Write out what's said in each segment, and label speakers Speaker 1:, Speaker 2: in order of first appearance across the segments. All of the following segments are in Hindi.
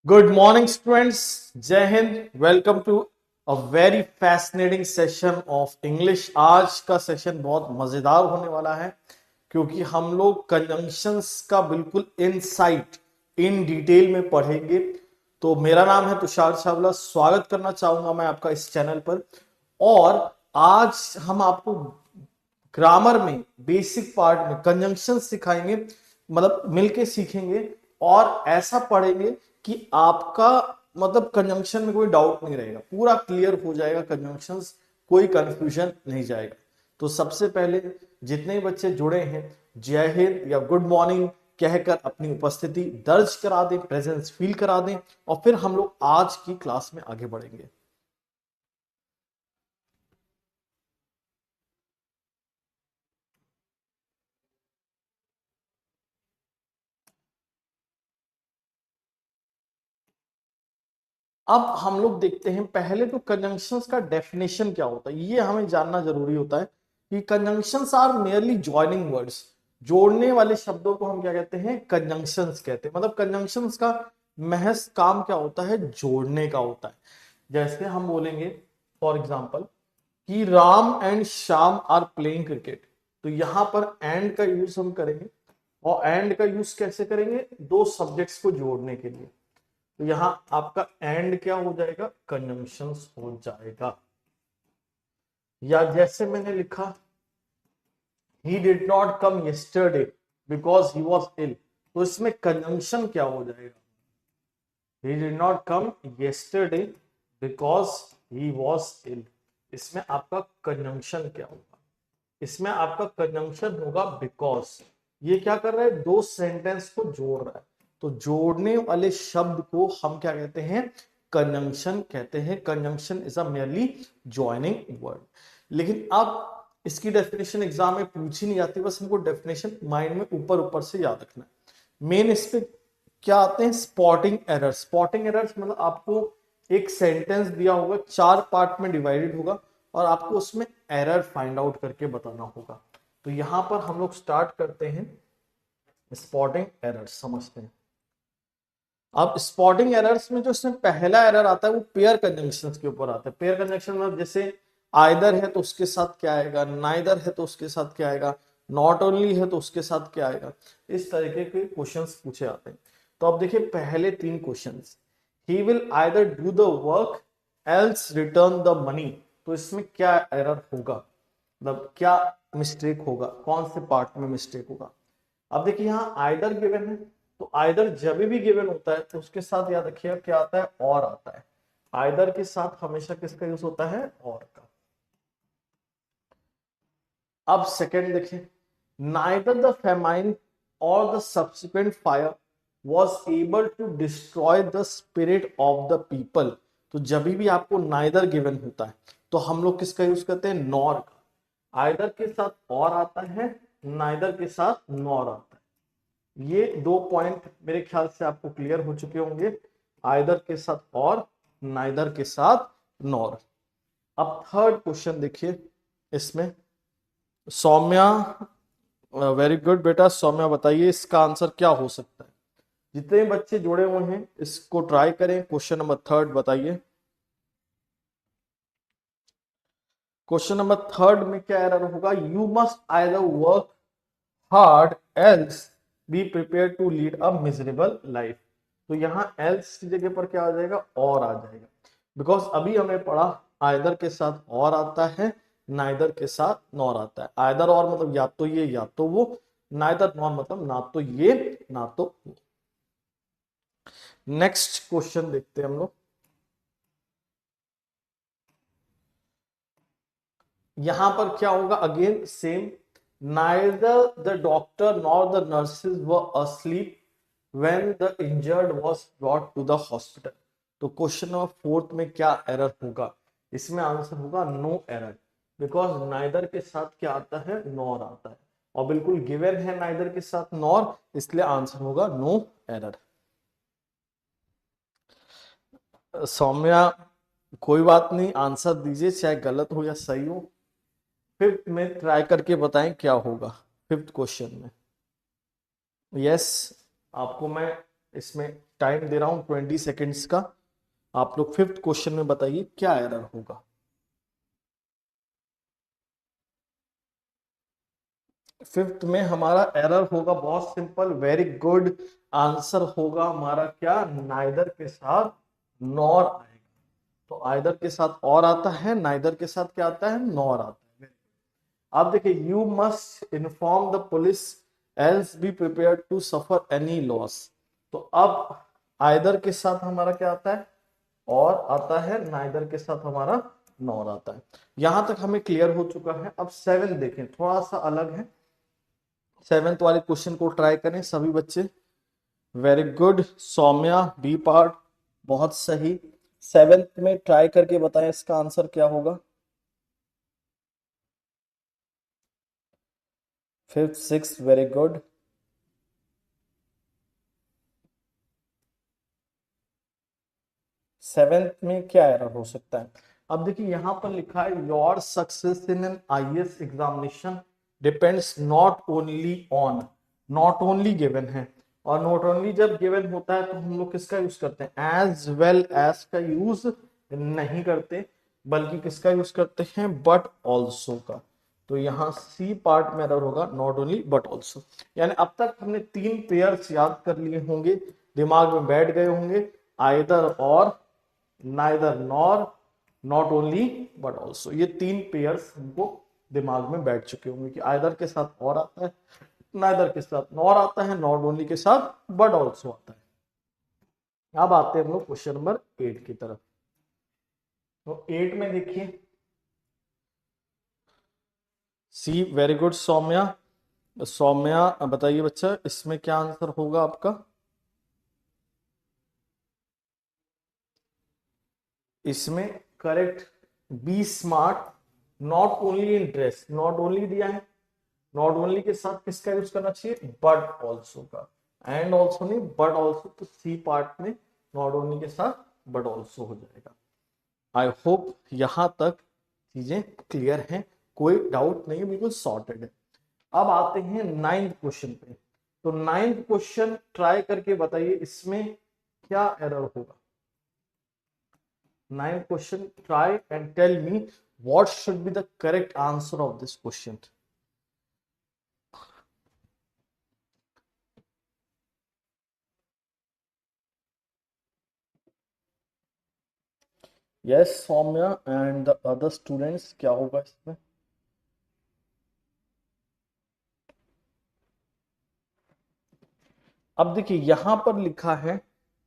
Speaker 1: Good morning students, Jai Hind. Welcome to a very fascinating session of English. आज का सेशन बहुत मजेदार होने वाला है क्योंकि हम लोग कंजंक्शंस का बिल्कुल इनसाइट इन डिटेल में पढ़ेंगे। तो मेरा नाम है तुषार छावला, स्वागत करना चाहूंगा मैं आपका इस चैनल पर। और आज हम आपको ग्रामर में बेसिक पार्ट में कंजंक्शन सिखाएंगे, मतलब मिलके सीखेंगे और ऐसा पढ़ेंगे कि आपका मतलब कंजंक्शन में कोई डाउट नहीं रहेगा, पूरा क्लियर हो जाएगा कंजंक्शंस, कोई कंफ्यूजन नहीं जाएगा। तो सबसे पहले जितने बच्चे जुड़े हैं जय हिंद या गुड मॉर्निंग कहकर अपनी उपस्थिति दर्ज करा दें, प्रेजेंस फील करा दें और फिर हम लोग आज की क्लास में आगे बढ़ेंगे। अब हम लोग देखते हैं, पहले तो कंजंक्शंस का डेफिनेशन क्या होता है ये हमें जानना जरूरी होता है कि conjunctions are merely joining words. जोड़ने वाले शब्दों को हम क्या कहते हैं? कंजंक्शंस कहते हैं। मतलब कंजंक्शंस का महज काम क्या होता है? जोड़ने का होता है। जैसे हम बोलेंगे फॉर एग्जाम्पल कि Ram and Shyam are playing cricket, तो यहां पर एंड का यूज हम करेंगे। और एंड का यूज कैसे करेंगे? दो सब्जेक्ट्स को जोड़ने के लिए। तो यहां आपका एंड क्या हो जाएगा? कंजंक्शंस हो जाएगा। या जैसे मैंने लिखा he did not come yesterday because he was ill, तो इसमें कंजंक्शन क्या हो जाएगा? He did not come yesterday because he was ill. इसमें आपका कंजंक्शन क्या होगा? इसमें आपका कंजंक्शन होगा बिकॉज। ये क्या कर रहा है? दो सेंटेंस को जोड़ रहा है। तो जोड़ने वाले शब्द को हम क्या कहते हैं? कंजंक्शन कहते हैं। Conjunction is a merely joining word. लेकिन अब इसकी डेफिनेशन एग्जाम में पूछी नहीं जाती, बस हमको डेफिनेशन माइंड में ऊपर ऊपर से याद रखना है। मेन इस पे क्या आते हैं? Spotting errors. स्पॉटिंग एरर्स मतलब आपको एक सेंटेंस दिया होगा, चार पार्ट में डिवाइडेड होगा और आपको उसमें एरर फाइंड आउट करके बताना होगा। तो यहां पर हम लोग स्टार्ट करते हैं स्पॉटिंग एरर्स, समझते हैं। अब स्पॉटिंग एरर्स में जो इसमें पहला एरर आता है वो पेयर कंजंक्शंस के ऊपर आता है। पेयर कंजंक्शन में जैसे आइदर है तो उसके साथ क्या आएगा, नाइदर है तो उसके साथ क्या आएगा, नॉट ओनली है तो उसके साथ क्या आएगा। इस तरीके के क्वेश्चंस पूछे जाते हैं। तो अब देखिए पहले तीन questions, he will either do the work else return the money, तो इसमें क्या एरर होगा, मतलब क्या मिस्टेक होगा, कौन से पार्ट में मिस्टेक होगा। अब देखिए यहाँ आइदर गिवन है, तो आइदर जब भी गिवन होता है तो उसके साथ याद रखिएगा क्या आता है? और आता है। आइदर के साथ हमेशा किसका यूज होता है? और का। अब सेकंड देखिए, नाइदर द फेमाइन और the subsequent fire was able to destroy the spirit of the people. तो जब भी आपको नाइदर गिवन होता है तो हम लोग किसका यूज करते हैं? नॉर का। आइदर के साथ और आता है, नाइदर के साथ नॉर आता है। ये दो पॉइंट मेरे ख्याल से आपको क्लियर हो चुके होंगे, आइदर के साथ और, नाइदर के साथ नॉर। अब थर्ड क्वेश्चन देखिए, इसमें सौम्या, वेरी गुड बेटा, सौम्या बताइए इसका आंसर क्या हो सकता है। जितने बच्चे जुड़े हुए हैं इसको ट्राई करें। क्वेश्चन नंबर थर्ड बताइए। क्वेश्चन नंबर थर्ड में क्या एरर होगा? You must either work hard else be prepare to lead a miserable life. तो यहां एल्स की जगह पर क्या आ जाएगा? और आ जाएगा। बिकॉज अभी हमने पढ़ा आइदर के साथ और आता है, नाइदर के साथ नॉर आता है। आइदर और मतलब या तो ये या तो वो, नाइदर नॉर मतलब ना तो ये ना तो वो। नेक्स्ट क्वेश्चन देखते हैं हम लोग। यहां पर क्या होगा? Again same, neither the doctor nor the nurses were asleep when the injured was brought to the hospital। तो क्वेश्चन नंबर फोर्थ में क्या एरर होगा? इसमें आंसर होगा नो एरर, बिकॉज नाइदर के साथ क्या आता है? नॉर आता है और बिल्कुल गिवन है नाइदर के साथ नॉर, इसलिए आंसर होगा नो एरर। सौम्या कोई बात नहीं, आंसर दीजिए चाहे गलत हो या सही हो, फिफ्थ में ट्राई करके बताएं क्या होगा। फिफ्थ क्वेश्चन में यस, आपको मैं इसमें टाइम दे रहा हूं 20 सेकेंड्स का। आप लोग फिफ्थ क्वेश्चन में बताइए क्या एरर होगा। फिफ्थ में हमारा एरर होगा बहुत सिंपल, वेरी गुड। आंसर होगा हमारा क्या, नाइदर के साथ नॉर आएगा। तो आइदर के साथ और आता है, नाइदर के साथ क्या आता है, नॉर आता है। आप देखिए, you must inform the police else be prepare to suffer any loss. तो अब आइदर के साथ हमारा क्या आता है, और आता है, नाइदर के साथ हमारा नॉर आता है। यहां तक हमें क्लियर हो चुका है। अब सेवन देखें, थोड़ा सा अलग है। सेवेंथ वाले क्वेश्चन को ट्राई करें सभी बच्चे। Very good Saumya, B part, बहुत सही। सेवेंथ में ट्राई करके बताएं इसका आंसर क्या होगा। Fifth, six, very good. Seventh में क्या एरर हो सकता है। अब देखिए यहां पर लिखा है your success in an IAS examination depends not only on, not only given है। और नॉट ओनली जब गिवन होता है तो हम लोग किसका यूज करते हैं, एज वेल एज का यूज नहीं करते, बल्कि किसका यूज करते हैं, बट ऑल्सो का। तो यहाँ सी पार्ट में एरर होगा, नॉट ओनली बट ऑल्सो। यानी अब तक हमने तीन पेयर्स याद कर लिए होंगे, दिमाग में बैठ गए होंगे, आइदर और, neither nor, not only but also. ये तीन पेयर्स हमको दिमाग में बैठ चुके होंगे कि आइदर के साथ और आता है, नाइदर के साथ नॉर आता है, नॉट ओनली के साथ बट ऑल्सो आता है। अब आते हैं हम लोग क्वेश्चन नंबर 8 की तरफ। तो 8 में देखिए, C, very good Saumya. Saumya बताइए बच्चा, इसमें क्या आंसर होगा आपका। इसमें correct, be smart, not only in dress, not only दिया है, नॉट ओनली के साथ किसका यूज करना चाहिए, बट ऑल्सो का। एंड ऑल्सो नहीं, बट ऑल्सो, तो सी पार्ट में नॉट ओनली के साथ बट ऑल्सो हो जाएगा। आई होप यहां तक चीजें क्लियर हैं, कोई डाउट नहीं है, बिल्कुल सॉर्टेड है। अब आते हैं नाइन्थ क्वेश्चन पे। तो नाइन्थ क्वेश्चन ट्राई करके बताइए इसमें क्या एरर होगा। Ninth question, try and tell me what should be the correct answer of this question. Yes, Soumya and the other students, क्या होगा इसमें। अब देखिए यहां पर लिखा है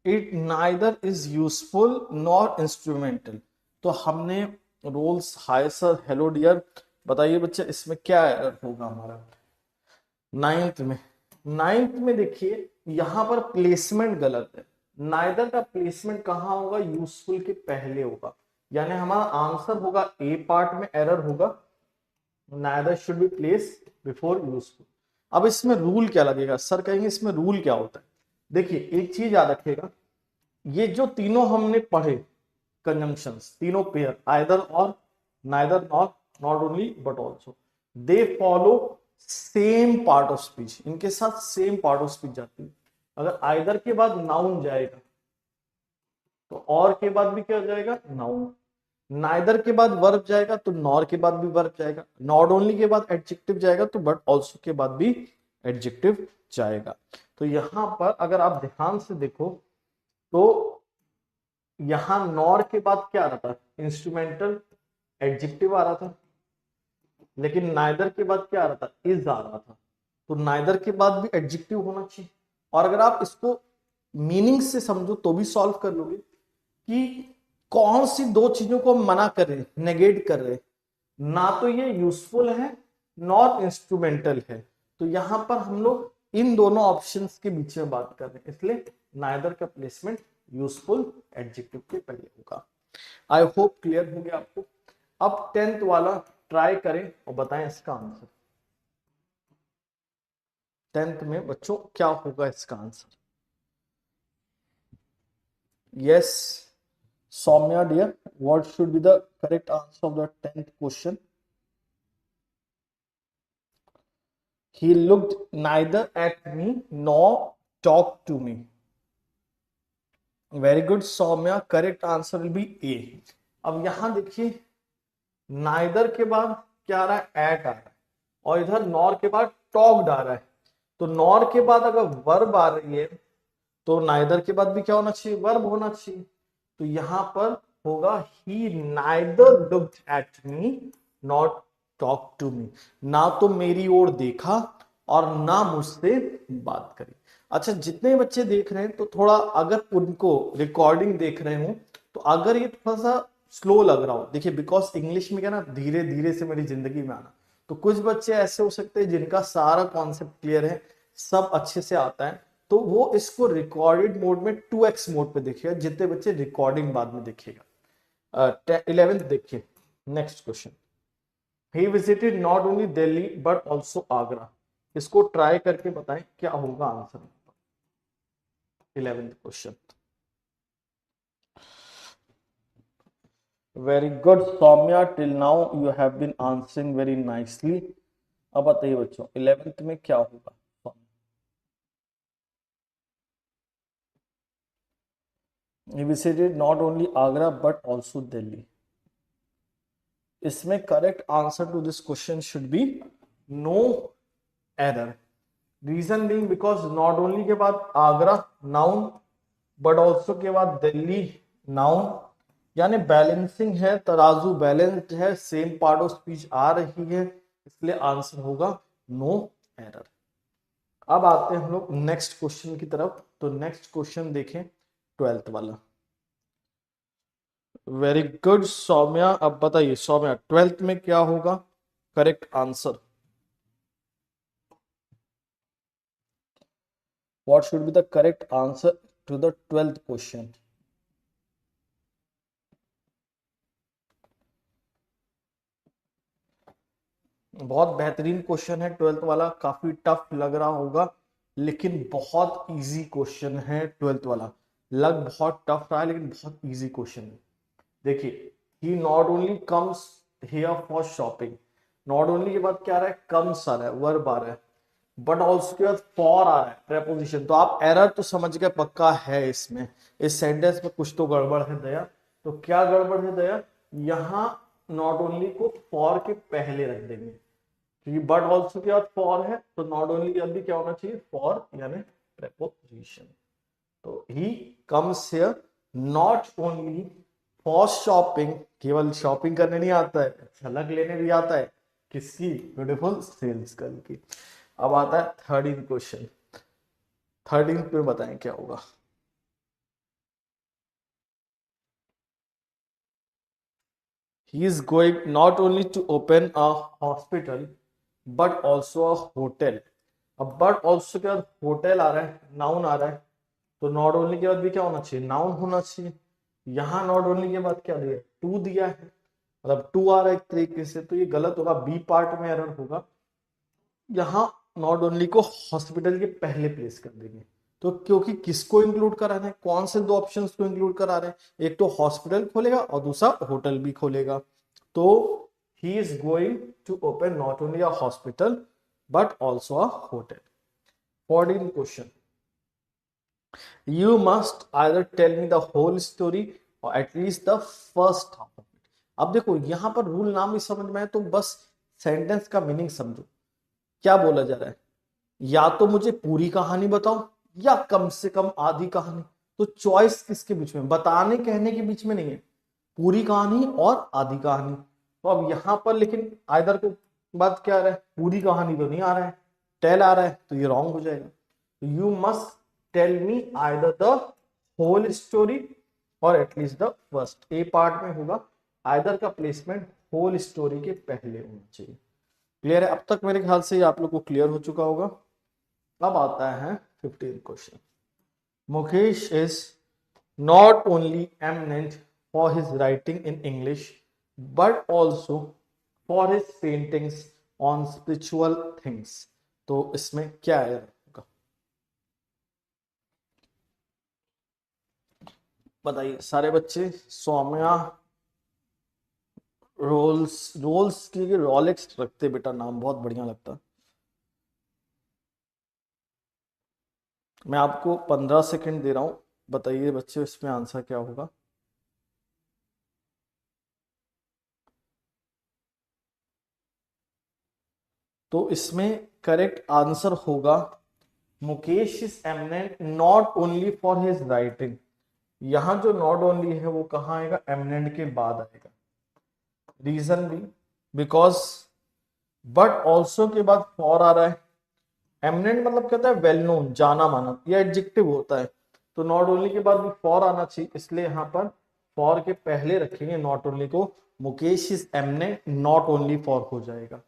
Speaker 1: it neither is useful nor instrumental. तो हमने rules, hi sir, hello dear, बताइए बच्चे इसमें क्या एरर होगा हमारा नाइन्थ में। नाइन्थ में देखिए यहां पर प्लेसमेंट गलत है। नाइदर का प्लेसमेंट कहां होगा, यूजफुल के पहले होगा। यानी हमारा आंसर होगा ए पार्ट में एरर होगा, neither should be place before useful. अब इसमें रूल क्या लगेगा, सर कहेंगे इसमें रूल क्या होता है। देखिए एक चीज याद रखिएगा, ये जो तीनों हमने पढ़े कंजंक्शंस, तीनों पेयर, आइदर और, neither not, not only but also, they follow same part of speech. इनके साथ सेम पार्ट ऑफ स्पीच जाती है। अगर आइदर के बाद नाउन जाएगा तो और के बाद भी क्या जाएगा, नाउन। नाइदर के बाद वर्ब जाएगा तो नॉर के बाद भी वर्ब जाएगा। नॉट ओनली के बाद एडजेक्टिव जाएगा तो बट ऑल्सो के बाद भी एडजेक्टिव जाएगा। तो यहां पर अगर आप ध्यान से देखो तो यहां नॉर के बाद क्या आ रहा था, इंस्ट्रूमेंटल एडजेक्टिव आ रहा था, लेकिन नाइदर के बाद क्या आ रहा था, इज आ रहा था। तो नाइदर के बाद भी एडजेक्टिव होना चाहिए। और अगर आप इसको मीनिंग से समझो तो भी सॉल्व कर लोगे कि कौन सी दो चीजों को मना कर रहे हैं, नेगेट कर रहे हैं। ना तो ये यूजफुल है, नॉट इंस्ट्रूमेंटल है। तो यहां पर हम लोग इन दोनों ऑप्शंस के बीच में बात कर रहे हैं, इसलिए नाइदर का प्लेसमेंट यूजफुल एडजेक्टिव के पहले होगा। आई होप क्लियर हो गया आपको। अब टेंथ वाला ट्राई करें और बताएं इसका आंसर। टेंथ में बच्चों क्या होगा इसका answer. Yes Saumya dear, what should be the correct answer of the tenth question. He looked neither at me nor talked to me. Very good Saumya, correct answer will be A. अब यहां देखिए, नाइदर के बाद क्या आ रहा है, एट आ रहा है, और इधर नॉर के बाद टॉक्ड आ रहा है। तो नॉर के बाद अगर वर्ब आ रही है तो नाइदर के बाद भी क्या होना चाहिए, वर्ब होना चाहिए। तो यहां पर होगा he neither looked at me not talk to me, ना तो मेरी ओर देखा और ना मुझसे बात करी। अच्छा, जितने बच्चे देख रहे हैं तो थोड़ा अगर उनको रिकॉर्डिंग देख रहे हो तो अगर ये थोड़ा सा स्लो लग रहा हो, देखिए बिकॉज इंग्लिश में क्या ना, धीरे धीरे से मेरी जिंदगी में आना, तो कुछ बच्चे ऐसे हो सकते हैं जिनका सारा कॉन्सेप्ट क्लियर है, सब अच्छे से आता है, तो वो इसको रिकॉर्डेड मोड में 2x मोड पे देखिएगा, जितने बच्चे रिकॉर्डिंग बाद में देखिएगा। 11th देखिए, next question, he visited not only Delhi but also Agra. इसको ट्राई करके बताएं क्या होगा answer. 11th question, very good Saumya, till now you have been answering very nicely. अब बताइए बच्चों 11th में क्या होगा। He visited not only Agra but also Delhi. इसमें correct answer to this question should be no error. Reason being because not only के बाद आगरा नाउन, बट ऑल्सो के बाद दिल्ली नाउन, यानी बैलेंसिंग है, तराजू बैलेंस्ड है, सेम पार्ट ऑफ स्पीच आ रही है, इसलिए आंसर होगा नो एरर। अब आते हैं हम लोग नेक्स्ट क्वेश्चन की तरफ। तो नेक्स्ट क्वेश्चन देखें 12th वाला। वेरी गुड सौम्या, अब बताइए सौम्या 12th में क्या होगा correct answer. What should be the correct answer to the 12th question. बहुत बेहतरीन क्वेश्चन है 12th वाला, काफी टफ लग रहा होगा लेकिन बहुत इजी क्वेश्चन है 12th वाला। लग बहुत टफ रहा है लेकिन बहुत इजी क्वेश्चन है। देखिए, he not only comes here for shopping, not only के बाद क्या आ रहा है, कम्स आ रहा है, वर्ब आ रहा है, बट ऑल्सो के बाद फॉर आ रहा है, प्रेपोजिशन। तो आप एरर तो समझ गए पक्का है इसमें, इस सेंटेंस में कुछ तो गड़बड़ है दया। तो क्या गड़बड़ है दया, यहां नॉट ओनली को फॉर के पहले रख देंगे, क्योंकि बट ऑल्सो के बाद फॉर है, तो नॉट ओनली अभी क्या होना चाहिए, फॉर यानी प्रेपोजिशन। तो he comes here not only for shopping, केवल शॉपिंग करने नहीं आता है, झलक लेने भी आता है, किसकी, ब्यूटीफुल सेल्स गर्ल की। अब आता है 13th क्वेश्चन। 13th में बताएं क्या होगा। He is going not only to open a hospital but also a hotel. अब बट ऑल्सो के बाद होटल आ रहा है, नाउन आ रहा है, तो नॉट ओनली के बाद भी क्या होना चाहिए, नाउन होना चाहिए। यहां नॉट ओनली के बाद क्या दिया, टू दिया है, मतलब टू आ रहा है एक तरीके से, तो ये गलत होगा, बी पार्ट में एरर होगा। यहाँ नॉट ओनली को हॉस्पिटल के पहले प्लेस कर देंगे। तो क्योंकि किसको इंक्लूड करा रहे हैं, कौन से दो ऑप्शंस को इंक्लूड करा रहे हैं, एक तो हॉस्पिटल खोलेगा और दूसरा होटल भी खोलेगा। तो he is going to open not only a hospital but also a hotel. 14th question, you must either tell me the whole story or at least the first half of it। अब देखो यहां पर रूल नाम भी समझ में है तो बस सेंटेंस का मीनिंग समझो। क्या बोला जा रहा है, या तो मुझे पूरी कहानी बताओ या कम से कम आधी कहानी। तो चॉइस किसके बीच में, बताने कहने के बीच में नहीं है, पूरी कहानी और आधी कहानी। तो अब यहां पर लेकिन आइदर को बात क्या आ रहा है, पूरी कहानी तो नहीं आ रहा है, टेल आ रहा है, तो ये रॉन्ग हो जाएगा। You must tell me either the whole story और at least the first. A part में होगा, आइदर का प्लेसमेंट होल स्टोरी के पहले होना चाहिए। क्लियर है, अब तक मेरे ख्याल से आप लोग को क्लियर हो चुका होगा। अब आता है 15th question. Mukesh is not only eminent for his writing in English but also for his paintings on spiritual things. तो इसमें क्या है होगा, बताइए सारे बच्चे। सौम्या रोल्स, रोल्स की रोलेक्स रखते बेटा, नाम बहुत बढ़िया लगता। मैं आपको 15 सेकंड दे रहा हूं, बताइए बच्चे इसमें आंसर क्या होगा। तो इसमें करेक्ट आंसर होगा Mukesh is eminent not only for his writing. यहां जो नॉट ओनली है वो कहाँ आएगा, एमिनेंट के बाद आएगा। रीजन भी बिकॉज, बट ऑल्सो के बाद फॉर आ रहा है। एमिनेंट मतलब क्या होता है, वेल नोन, जाना माना, ये एडजेक्टिव होता है। तो नॉट ओनली के बाद भी फॉर आना चाहिए, इसलिए यहां पर फॉर के पहले रखेंगे नॉट ओनली को। Mukesh is eminent not only for हो जाएगा।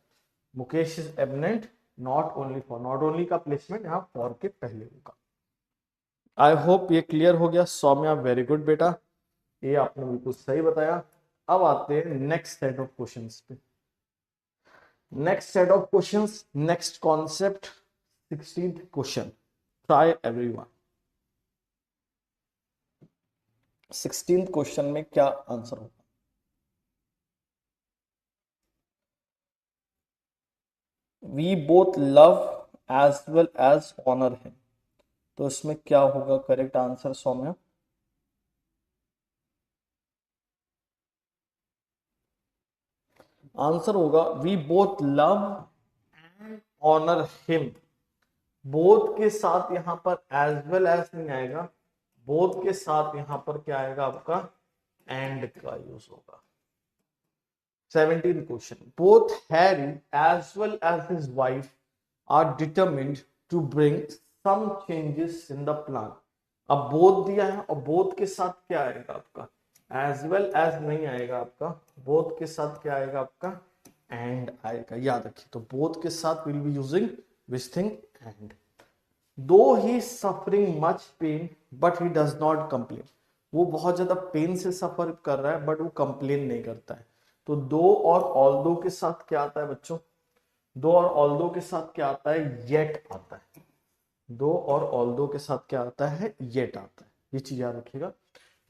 Speaker 1: Mukesh is eminent not only for, not only का प्लेसमेंट यहाँ फॉर के पहले होगा। आई होप ये क्लियर हो गया। सौम्या वेरी गुड बेटा, ये आपने बिल्कुल सही बताया। अब आते हैं नेक्स्ट सेट ऑफ क्वेश्चंस पे। Next set of questions, next concept, 16th question. Try everyone. 16th question में क्या आंसर होगा। We both love as well as honour him. तो इसमें क्या होगा करेक्ट आंसर सौम्या। आंसर होगा we both love and honour him. Both के साथ यहां पर एज वेल एज नहीं आएगा, बोथ के साथ यहां पर क्या आएगा आपका, एंड का यूज होगा। 17th question, both Harry as well as his wife are determined to bring some changes in the plan. अब बोथ दिया है और बोथ के साथ क्या आएगा आपका, एज वेल एज नहीं आएगा आपका, बोथ के साथ क्या आएगा आपका, एंड आएगा। याद रखिए, तो बोथ के साथ will be using which thing, and. दो he suffering much pain but he does not complain. वो बहुत ज्यादा पेन से सफर कर रहा है बट वो कंप्लेन नहीं करता है। तो दो और ऑल दो के साथ क्या आता है बच्चों, दो और ऑल दो के साथ क्या आता है, येट आता है। दो और ऑल दो के साथ क्या आता है, येट आता है। ये चीज याद रखिएगा।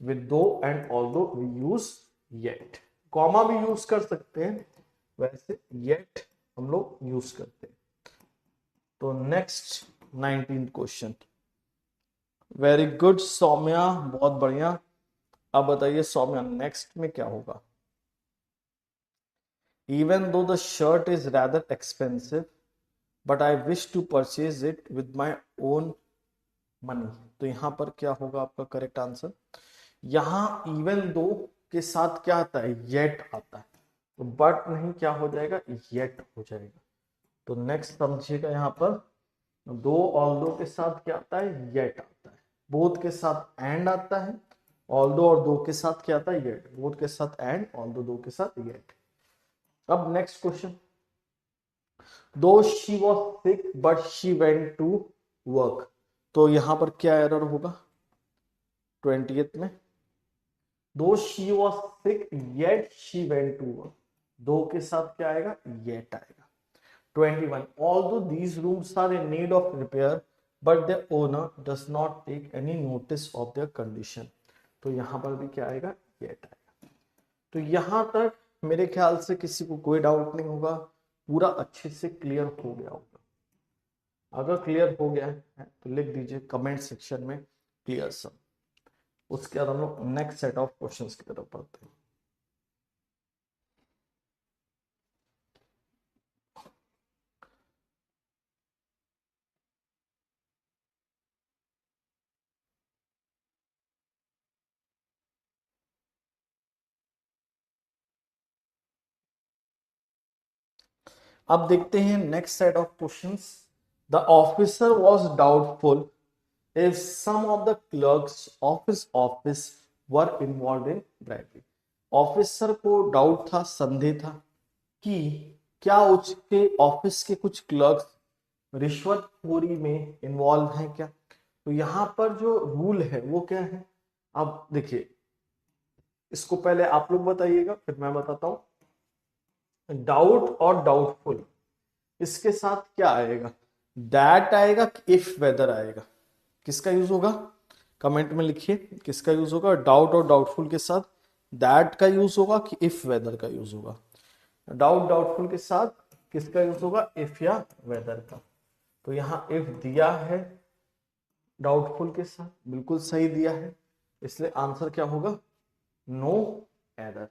Speaker 1: विद दो एंड ऑल दो वी यूज येट। कॉमा भी यूज कर सकते हैं, वैसे येट हम लोग यूज करते हैं। तो next 19th question. Very good Saumya, बहुत बढ़िया। अब बताइए सौम्या नेक्स्ट में क्या होगा। Even though the shirt is rather expensive but I wish to purchase it with my own money. तो यहां पर क्या होगा आपका करेक्ट आंसर। यहां इवन दो के साथ क्या आता है, येट आता है। तो बट नहीं, क्या हो जाएगा, येट हो जाएगा। तो नेक्स्ट समझिएगा, यहां पर दो और दो के साथ क्या आता है, येट आता है। बोथ के साथ एंड आता है, ऑल दो और दो के साथ क्या आता है, येट। बोथ के साथ एंड, ऑल दो के साथ येट। अब next question, though she was sick but she went to work. तो यहां पर क्या एरर होगा 20th में, though she was sick yet she went to work. Though के साथ क्या आएगा, येट आएगा। 21, although these rooms are in need of repair but the owner does not take any notice of their condition। तो यहां पर भी क्या आएगा, येट आएगा। तो यहां तक मेरे ख्याल से किसी को कोई डाउट नहीं होगा, पूरा अच्छे से क्लियर हो गया होगा। अगर क्लियर हो गया है तो लिख दीजिए कमेंट सेक्शन में क्लियर सर। उसके बाद हम लोग नेक्स्ट सेट ऑफ क्वेश्चंस की तरफ बढ़ते हैं। अब देखते हैं next set of questions. The officer was doubtful if some of the clerks of his office were involved in bribery। Officer को डाउट था, संदेह था कि क्या उसके ऑफिस के कुछ क्लर्क्स रिश्वतखोरी में इन्वॉल्व हैं क्या। तो यहां पर जो रूल है वो क्या है, अब देखिए, इसको पहले आप लोग बताइएगा फिर मैं बताता हूं। डाउट और डाउटफुल, इसके साथ क्या आएगा, दैट आएगा कि इफ वेदर आएगा। किसका यूज होगा, कमेंट में लिखिए किसका यूज होगा। डाउट और डाउटफुल के साथ दैट का यूज होगा कि इफ वेदर का यूज होगा। डाउट डाउटफुल के साथ किसका यूज होगा, इफ या वेदर का। तो यहां इफ दिया है डाउटफुल के साथ बिल्कुल सही दिया है, इसलिए आंसर क्या होगा, नो एरर।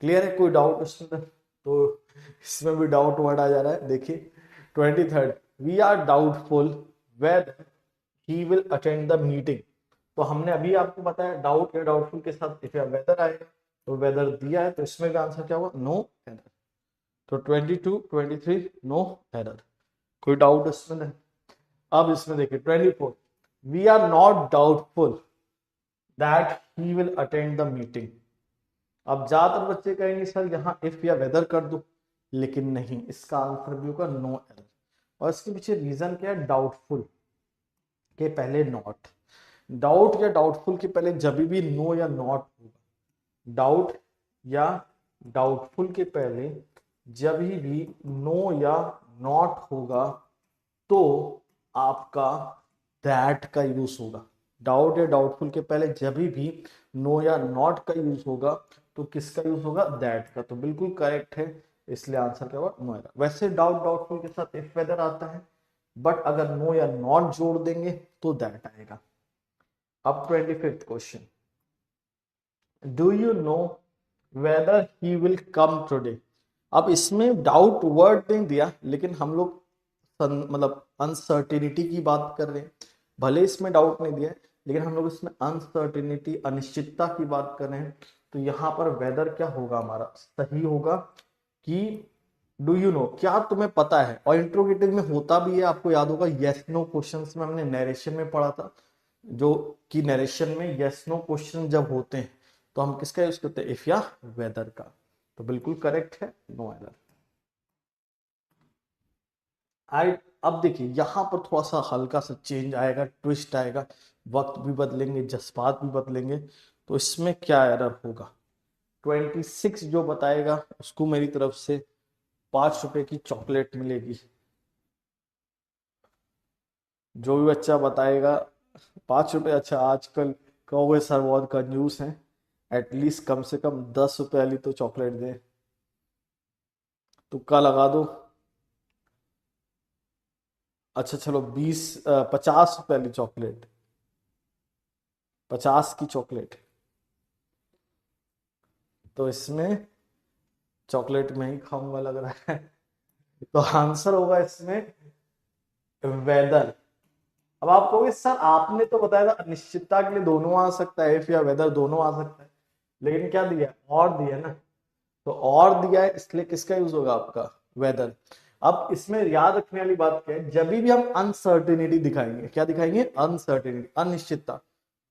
Speaker 1: क्लियर है, कोई डाउट इसमें? तो इसमें भी डाउट वर्ड आ जा रहा है, देखिए 23rd, we are doubtful whether he will attend the meeting. तो हमने अभी आपको बताया डाउट या डाउटफुल के साथ इफ या वेदर आएगा, तो वेदर दिया है, तो इसमें भी आंसर क्या होगा, नो एरर। तो 22 23 नो एरर, कोई डाउट इसमें नहीं। अब इसमें देखिए 24, we are not doubtful that he will attend the meeting. अब ज्यादातर बच्चे कहेंगे सर यहाँ इफ या वेदर कर दो, लेकिन नहीं, इसका आंसर भी होगा नो एरर। और इसके पीछे रीजन क्या है, डाउटफुल के पहले नॉट, डाउट या डाउटफुल के पहले जब भी नो या नॉट होगा, डाउट या डाउटफुल के पहले जब भी नो या नॉट होगा तो आपका दैट का यूज होगा। डाउट या डाउटफुल के पहले जब भी नो या नॉट का यूज होगा तो किसका यूज होगा, दैट का। तो बिल्कुल करेक्ट है, इसलिए आंसर क्या होगा, नो एरर। वैसे डाउट डाउटफुल के साथ इफ वेदर आता है, बट अगर नो या नॉट जोड़ देंगे तो दैट आएगा। अब 25th question, do you know whether he will come today. अब इसमें डाउट वर्ड नहीं दिया, लेकिन हम लोग मतलब अनसर्टेनिटी की बात कर रहे हैं। भले इसमें डाउट नहीं दिया है, लेकिन हम लोग इसमें अनसर्टेनिटी, अनिश्चितता की बात कर रहे हैं। तो यहाँ पर वेदर क्या होगा, हमारा सही होगा कि डू यू नो, क्या तुम्हें पता है। और इंट्रोगेटिव में होता भी है, आपको याद होगा यस नो क्वेश्चंस में हमने नरेशन में पढ़ा था, जो कि नरेशन में यस नो क्वेश्चन जब होते हैं तो हम किसका यूज करते हैं, इफ या वेदर का। तो बिल्कुल करेक्ट है, नो एरर। आई, अब देखिए यहां पर थोड़ा सा हल्का सा चेंज आएगा, ट्विस्ट आएगा, वक्त भी बदलेंगे, जज्बात भी बदलेंगे। तो इसमें क्या एरर होगा, 26 जो बताएगा उसको मेरी तरफ से 5 रुपए की चॉकलेट मिलेगी। जो भी बच्चा बताएगा 5 रुपए, अच्छा आजकल कहोगे सर बहुत कंजूस हैं, एटलीस्ट कम से कम 10 रुपए वाली तो चॉकलेट दे। तुक्का लगा दो, अच्छा चलो 50 रुपए वाली चॉकलेट, 50 की चॉकलेट। तो इसमें चॉकलेट में ही खाऊंगा लग रहा है। तो आंसर होगा इसमें वेदर। अब आप कहोगे सर आपने तो बताया था अनिश्चितता के लिए दोनों आ सकता है, इफ या वेदर दोनों आ सकता है, लेकिन क्या दिया, और दिया ना। तो और दिया है, इसलिए किसका यूज होगा, आपका वेदर। अब इसमें याद रखने वाली बात क्या है, जब भी हम अनसर्टेनिटी दिखाएंगे, क्या दिखाएंगे, अनसर्टेनिटी, अनिश्चितता,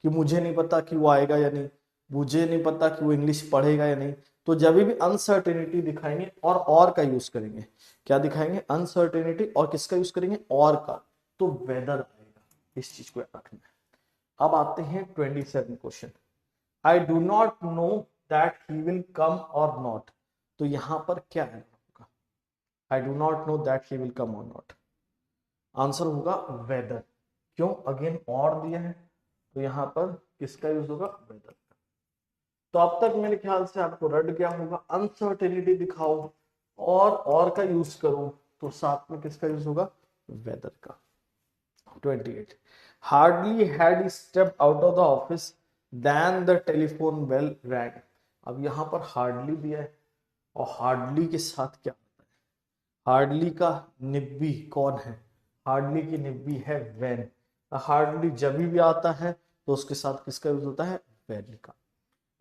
Speaker 1: कि मुझे नहीं पता कि वो आएगा या नहीं, मुझे नहीं पता कि वो इंग्लिश पढ़ेगा या नहीं। तो जब भी अनसर्टेनिटी दिखाएंगे और का यूज करेंगे, क्या दिखाएंगे, अनसर्टेनिटी, और किसका यूज करेंगे, और का, तो वेदर आएगा। इस चीज को याद रखना है। अब आते हैं 27 question, I do not know that he will come और नॉट। तो यहां पर क्या है, I do not know that he will come और नॉट, आंसर होगा वेदर। क्यों, अगेन और दिया है, तो यहां पर किसका यूज होगा, वेदर। तो अब तक मेरे ख्याल से आपको रट गया होगा, अनसर्टेनिटी दिखाओ और का यूज करो, तो साथ में किसका यूज होगा, वेदर का। 28, hardly had step out of the office then the telephone bell rang. अब यहां पर हार्डली दिया है, और हार्डली के साथ क्या, हार्डली का निब्बी कौन है, हार्डली की निब्बी है व्हेन। हार्डली जब भी आता है तो उसके साथ किसका यूज होता है, व्हेन का।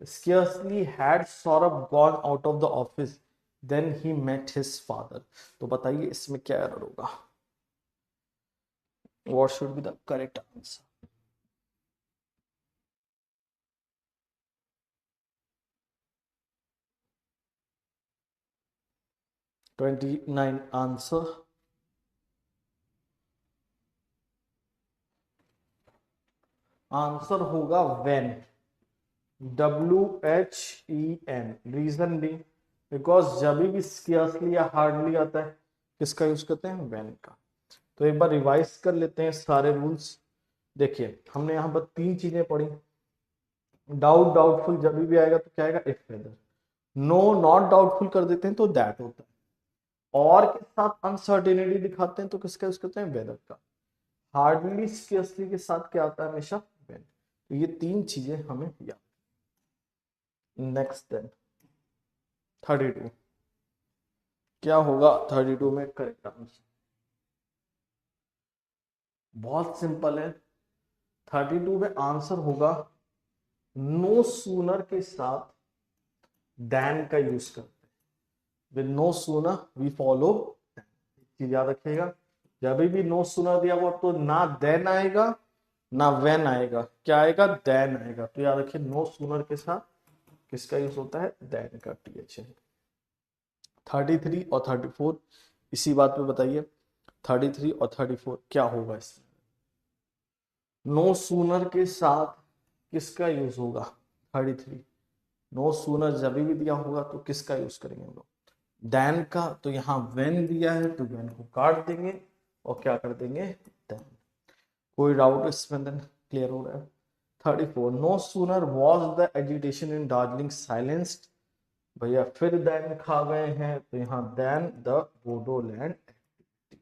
Speaker 1: Scarcely had Saurabh gone out of the office, then he met his father. तो बताइए इसमें क्या एरर होगा, what should be the correct answer? Twenty-nine answer, answer होगा when, WHEN। रीजन भी, बिकॉज जब भी स्केर्सली या हार्डली आता है किसका यूज करते हैं, when का। तो एक बार रिवाइज कर लेते हैं सारे रूल्स। देखिए हमने यहाँ पर 3 चीजें पढ़ी, डाउट डाउटफुल जब भी आएगा तो क्या आएगा, if whether. No not doubtful कर देते हैं तो दैट होता है, और के साथ अनसर्टेनिटी दिखाते हैं तो किसका यूज करते हैं, वेदर का। हार्डली स्केर्सली के साथ क्या आता है हमेशा व्हेन। तो ये तीन चीजें हमें याद। नेक्स्ट देन 32 क्या होगा 32 में करेक्ट आंसर? बहुत सिंपल है। 32 में आंसर होगा नो सूनर के साथ देन का यूज करते हैं। With no sooner we follow, चीज याद रखिएगा। जब भी नो सूनर दिया हुआ तो ना देन आएगा ना व्हेन आएगा, क्या आएगा? देन आएगा। तो याद रखिए नो सूनर के साथ किसका यूज होता है? देन का, टीएच है। 33 और 34 इसी बात पे बताइए। 33 और 34 क्या होगा इसमें? नो सूनर के साथ किसका यूज होगा? 33 नो सूनर जब भी दिया होगा तो किसका यूज करेंगे हम लोग? देन का। तो यहाँ व्हेन दिया है तो व्हेन को काट देंगे और क्या कर देंगे? देन। कोई डाउट इसमें? देन क्लियर हो रहा है। 34 no sooner was the agitation in Darjeeling silenced. भैया फिर देन खा गए हैं तो यहाँ देन द बोडोलैंड एक्टिविटी।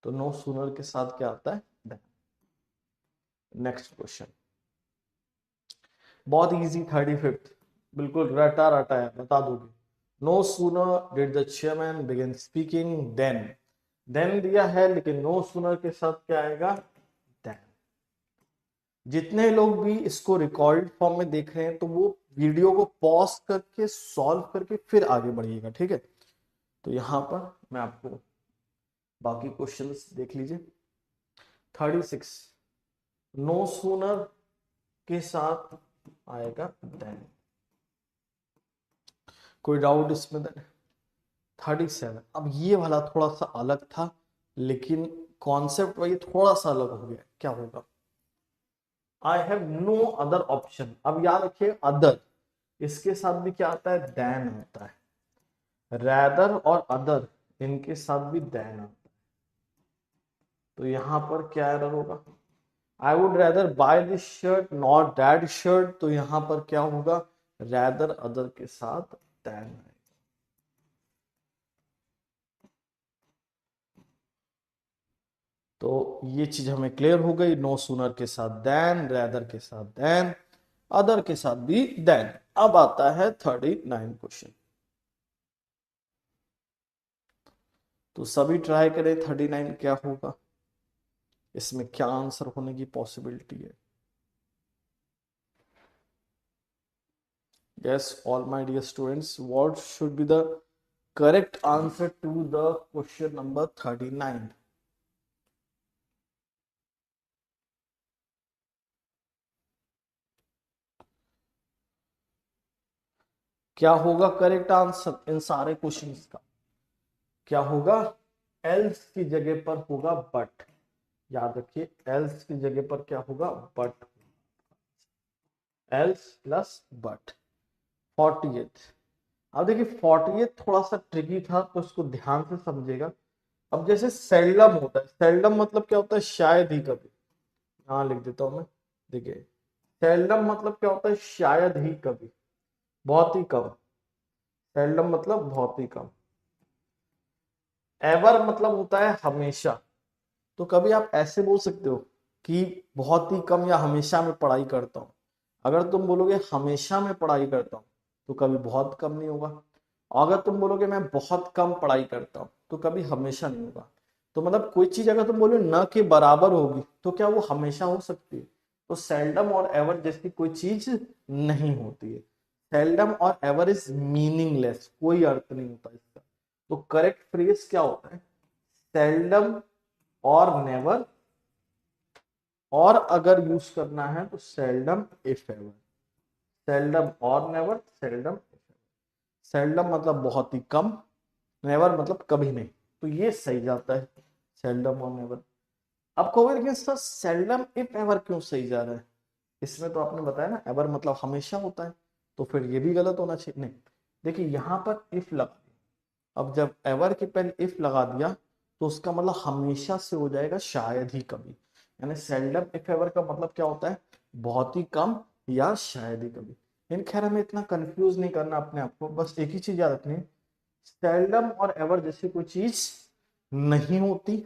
Speaker 1: तो नो सूनर के साथ क्या आता है? देन। नेक्स्ट क्वेश्चन बहुत इजी। 35 बिल्कुल रटा रटा है, बता दोगे। No sooner did the chairman begin speaking then. Then दिया है लेकिन नो सूनर के साथ क्या आएगा? देन। जितने लोग भी इसको रिकॉर्ड फॉर्म में देख रहे हैं तो वो वीडियो को पॉज करके सॉल्व करके फिर आगे बढ़िएगा, ठीक है? तो यहां पर मैं आपको बाकी क्वेश्चंस देख लीजिए। 36 नो सूनर के साथ आएगा देन। कोई डाउट इसमें? देन 37 अब ये वाला थोड़ा सा अलग था लेकिन कॉन्सेप्ट वही थोड़ा सा अलग हो गया। क्या होगा? I have no other option. अब याद रखिए अदर, इसके साथ भी क्या आता है? देन आता है। रैदर और अदर इनके साथ भी देन आता है। तो यहां पर क्या एरर होगा? I would rather buy this shirt not that shirt. तो यहां पर क्या होगा? रैदर अदर के साथ देन आएगा। तो ये चीज हमें क्लियर हो गई। नो सूनर के साथ देन, रैदर के साथ देन, अदर के साथ भी देन। अब आता है 39 क्वेश्चन। तो सभी ट्राई करें 39 क्या होगा, इसमें क्या आंसर होने की पॉसिबिलिटी है? Yes, all my dear students, what should be the correct answer to the question number 39? क्या होगा करेक्ट आंसर इन सारे क्वेश्चंस का? क्या होगा? एल्स की जगह पर होगा बट। याद रखिए एल्स की जगह पर क्या होगा? बट। Else plus but. 48 अब देखिए 48 थोड़ा सा ट्रिकी था तो इसको ध्यान से समझिएगा। अब जैसे सेल्डम होता है, सेल्डम मतलब क्या होता है? शायद ही कभी। यहां लिख देता हूं मैं, देखिए सेल्डम मतलब क्या होता है? शायद ही कभी, बहुत ही कम। सेल्डम मतलब बहुत ही कम। एवर मतलब होता है हमेशा। तो कभी आप ऐसे बोल सकते हो कि बहुत ही कम या हमेशा में पढ़ाई करता हूं। अगर तुम बोलोगे हमेशा में पढ़ाई करता हूं तो कभी बहुत कम नहीं होगा। अगर तुम बोलोगे मैं बहुत कम पढ़ाई करता हूं तो कभी हमेशा नहीं होगा। तो मतलब कोई चीज अगर तुम बोलो न के बराबर होगी तो क्या वो हमेशा हो सकती है? तो सेल्डम और एवर जैसी कोई चीज नहीं होती है। सेल्डम और एवर इज मीनिंगलेस, कोई अर्थ नहीं होता इसका। तो करेक्ट फ्रेज क्या होता है? सेल्डम और नेवर, और अगर यूज करना है तो सेल्डम इफ एवर। सेल्डम और never, seldom if ever. Seldom मतलब बहुत ही कम, नेवर मतलब कभी नहीं। तो ये सही जाता है सेल्डम और नेवर। अब कहोगे लेकिन सर सेल्डम इफ एवर क्यों सही जा रहा है? इसमें तो आपने बताया ना एवर मतलब हमेशा होता है, तो फिर ये भी गलत होना चाहिए। नहीं, देखिए यहां पर इफ लगा दिया। अब जब एवर के पहले इफ लगा दिया तो उसका मतलब हमेशा से हो जाएगा शायद ही कभी। यानी सेल्डम इफ एवर का मतलब क्या होता है? बहुत ही कम या शायद ही कभी। लेकिन खैर हमें इतना कंफ्यूज नहीं करना अपने आप को, बस एक ही चीज याद रखनी है, सेल्डम और एवर जैसी कोई चीज नहीं होती।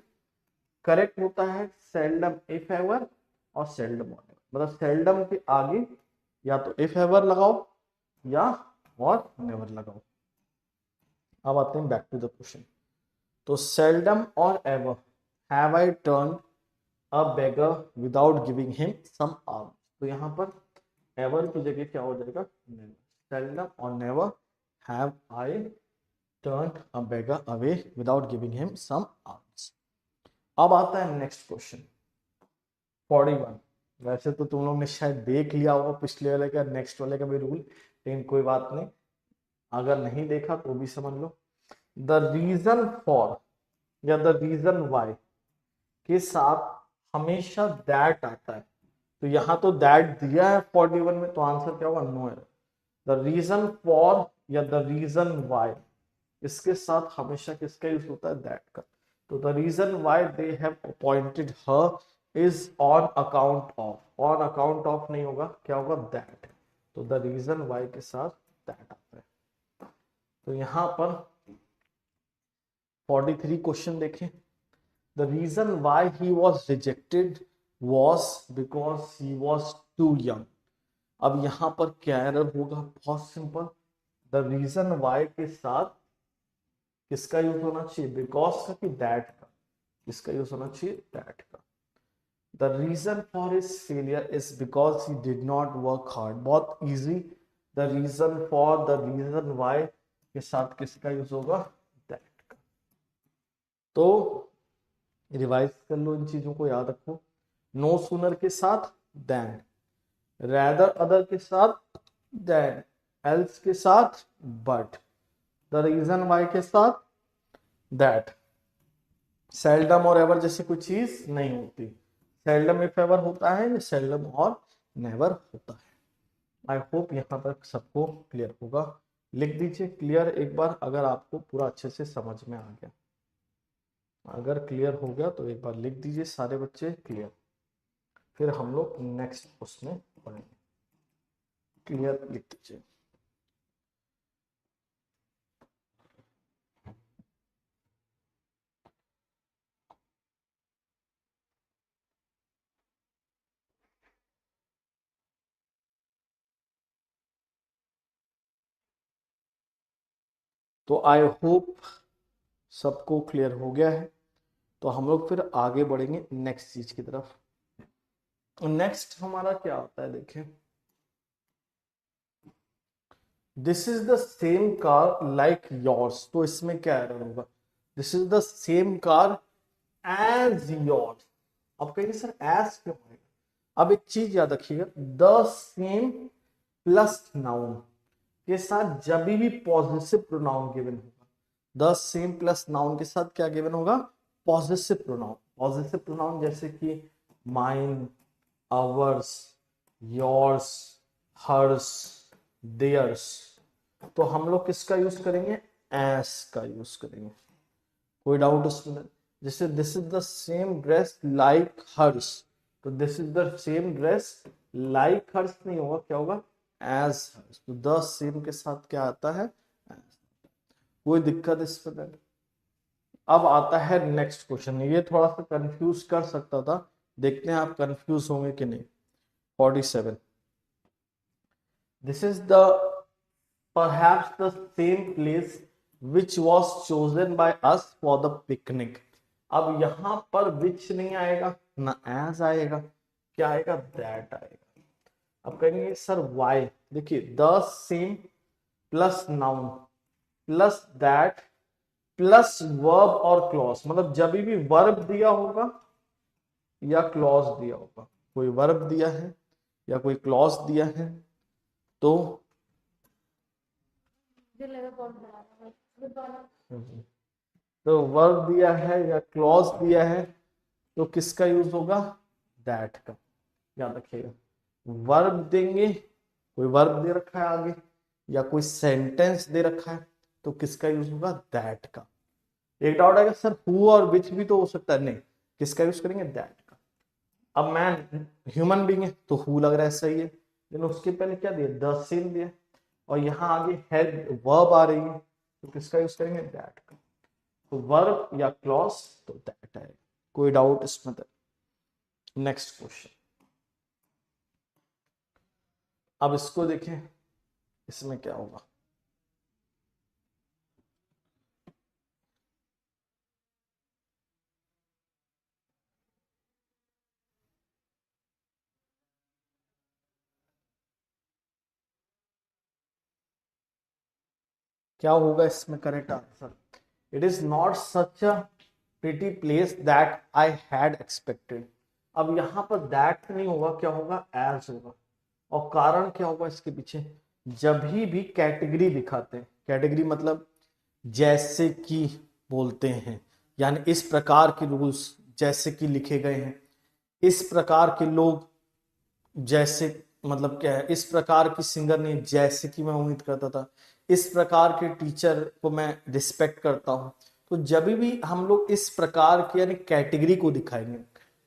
Speaker 1: करेक्ट होता है सेल्डम इफ एवर और सेल्डम और नेवर, मतलब सेल्डम के आगे या तो इफ एवर लगाओ या और नेवर लगाओ। अब आते हैं बैक टू द क्वेश्चन। तो सेल्डम और ever have I turn a beggar without giving him some arms. तो यहाँ पर एवर की जगह क्या हो जाएगा, नेवर। सेल्डम और never have I turned a beggar away without giving him some alms। अब आता है नेक्स्ट क्वेश्चन 41। वैसे तो तुम लोग ने शायद देख लिया होगा पिछले वाले का नेक्स्ट वाले का भी रूल, लेकिन कोई बात नहीं, अगर नहीं देखा तो भी समझ लो। द रीजन फॉर या द रीजन वाई के साथ हमेशा दैट आता है, तो यहाँ तो दैट दिया है 41 में, तो आंसर क्या होगा, नो है। द रीजन फॉर या द रीजन वाई, इसके साथ हमेशा किसका यूज होता है, दैट का। तो the reason why they have appointed her is on account of, on account of नहीं होगा, क्या होगा, दैट। तो द रीजन वाई के साथ दैट आता है। तो यहां पर 43 क्वेश्चन देखें। The reason why he was rejected was because he was too young. अब यहां पर क्या एरर होगा, बहुत सिंपल। द रीजन वाई के साथ किसका यूज होना चाहिए, बिकॉज का कि दैट का, किसका यूज होना चाहिए, दैट का। The reason for his failure is because he did not work hard, बहुत easy. The reason for, the reason why के साथ किसका यूज होगा, दैट का। तो रिवाइज कर लो, इन चीजों को याद रखो। नो सूनर के साथ देन, रैदर अदर के साथ देन, एल्स के साथ बट, द रीजन वाई के साथ दैट। सेल्डम और एवर जैसी कोई चीज नहीं होती। सेल्डम इफ एवर होता है, सेल्डम और नेवर होता है। आई होप यहाँ तक सबको क्लियर होगा। लिख दीजिए क्लियर एक बार, अगर आपको पूरा अच्छे से समझ में आ गया। अगर क्लियर हो गया तो एक बार लिख दीजिए सारे बच्चे क्लियर, फिर हम लोग नेक्स्ट उसमें पढ़ेंगे। क्लियर लिख दीजिए। तो आई होप सबको क्लियर हो गया है। तो हम लोग फिर आगे बढ़ेंगे नेक्स्ट चीज की तरफ। नेक्स्ट हमारा क्या होता है, देखें। This is the same car like yours, तो इसमें क्या एरर होगा, this is the same car as yours. अब कहेंगे सर एज क्यों आएगा। अब एक चीज याद रखिएगा, द सेम प्लस नाउन के साथ जब भी पॉजिटिव प्रोनाउन गिवन होगा, द सेम प्लस नाउन के साथ क्या गिवन होगा, पॉजिटिव प्रोनाउन। पॉजिटिव प्रोनाउन जैसे कि mine, ours, yours, hers, theirs, तो हम लोग किसका यूज करेंगे, एस का यूज करेंगे। कोई डाउट उसमें। जैसे this is the same dress like hers, तो this is the same dress like hers नहीं होगा, क्या होगा, एज हर्स। तो द सेम के साथ क्या आता है, as। कोई दिक्कत इसमें नहीं। अब आता है नेक्स्ट क्वेश्चन, ये थोड़ा सा कंफ्यूज कर सकता था, देखते हैं आप कंफ्यूज होंगे कि नहीं। 47। This is the perhaps the same place which was chosen by us for the picnic। अब यहां पर which नहीं आएगा ना as आएगा, क्या आएगा, that आएगा। अब कहेंगे सर why, देखिए the same plus noun plus that plus verb और क्लॉज, मतलब जब भी वर्ब दिया होगा या क्लॉज दिया होगा, कोई वर्ब दिया है या कोई क्लॉज दिया है, तो वर्ब दिया है या क्लॉज दिया है, तो किसका यूज होगा, दैट का। याद रखिएगा, वर्ब देंगे, कोई वर्ब दे रखा है आगे या कोई सेंटेंस दे रखा है, तो किसका यूज होगा, दैट का। एक डाउट आएगा सर हु और विच भी तो हो सकता है, नहीं, किसका यूज करेंगे, दैट का। अब मैन ह्यूमन बीइंग है तो हु लग रहा है सही है, लेकिन उसके पहले क्या दिया, द सेम दिया, और यहाँ आगे हेड वर्ब आ रही है, तो किसका यूज करेंगे, दैट का। तो वर्ब या क्लॉज तो दैट है, कोई डाउट इसमें तो। नेक्स्ट क्वेश्चन, अब इसको देखें, इसमें क्या होगा। क्या होगा इसमें correct answer, it is not such a pretty place that I had expected. अब यहां पर दैट नहीं होगा, क्या होगा, एज होगा। और कारण क्या होगा इसके पीछे, जब भी कैटेगरी दिखाते हैं, कैटेगरी मतलब जैसे कि बोलते हैं, यानी इस प्रकार के रूल्स जैसे कि लिखे गए हैं, इस प्रकार के लोग जैसे, मतलब क्या है, इस प्रकार की सिंगर ने जैसे कि मैं उम्मीद करता था, इस प्रकार के टीचर को मैं रिस्पेक्ट करता हूं। तो जब भी हम लोग इस प्रकार की यानी कैटेगरी को दिखाएंगे